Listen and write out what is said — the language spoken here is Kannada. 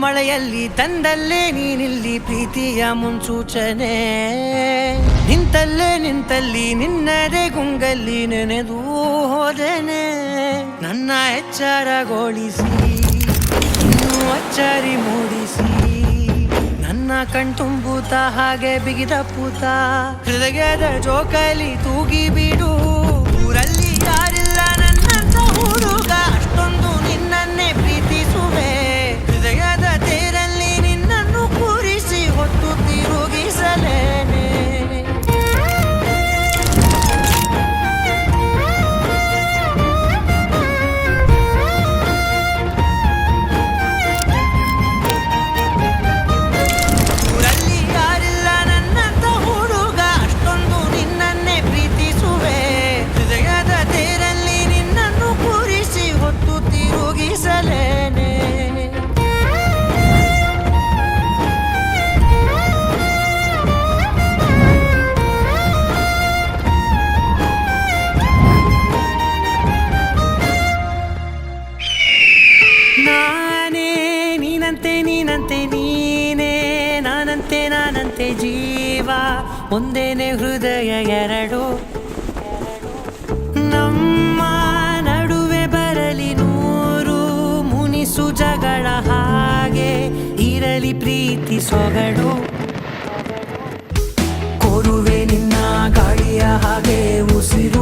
ಮಳೆಯಲ್ಲಿ ತಂದಲ್ಲೇ ನೀನಿಲ್ಲಿ ಪ್ರೀತಿಯ ಮುನ್ಸೂಚನೆ, ನಿಂತಲ್ಲೇ ನಿಂತಲ್ಲಿ ನಿನ್ನದೇ ಗುಂಗಲ್ಲಿ ನೆನೆದು ಹೋದೆನೆ. ನನ್ನ ಎಚ್ಚರಗೊಳಿಸಿ ಇನ್ನೂ ಅಚ್ಚರಿ ಮೂಡಿಸಿ, ನನ್ನ ಕಣ್ತುಂಬುತ್ತ ಹಾಗೆ ಬಿಗಿದ ಪೂತ ಹೃದಯದ ಜೋಕಾಲಿ ತೂಗಿ ಬಿಡು. ಊರಲ್ಲಿ ಯಾರಿಲ್ಲ ನನ್ನಂತ ಹುಡುಗ, ಅಷ್ಟೊಂದು ನಿನ್ನನ್ನೇ ಪ್ರೀತಿಸುವೆ. ಹೃದಯದ ತೇರಲ್ಲಿ ನಿನ್ನನ್ನು ಕೂರಿಸಿ ಹೊತ್ತು ತಿರುಗಿಸಲೇನೆ. ಊರಲ್ಲಿ ಯಾರಿಲ್ಲ ನನ್ನಂತ ಹುಡುಗ, ಅಷ್ಟೊಂದು ನಿನ್ನನ್ನೇ ಪ್ರೀತಿಸುವೆ. ಹೃದಯದ ತೇರಲ್ಲಿ ನಿನ್ನನ್ನು ಕೂರಿಸಿ ಹೊತ್ತು ತಿರುಗಿಸಲೇನೆ. ನಾನೇ ನೀನಂತೆ ನೀನಂತೆ ನೀನೇ, ನಾನಂತೆ ನಾನಂತೆ ಜೀವ ಒಂದೇನೆ ಹೃದಯ ಎರಡು. ನಮ್ಮ ನಡುವೆ ಬರಲಿ ನೂರು ಮುನಿಸು ಜಗಳ, ಹಾಗೆ ಇರಲಿ ಪ್ರೀತಿ ಸೊಗಡು. ಕೋರುವೆ ನಿನ್ನ ಗಾಳಿಯ ಹಾಗೆ ಉಸಿರು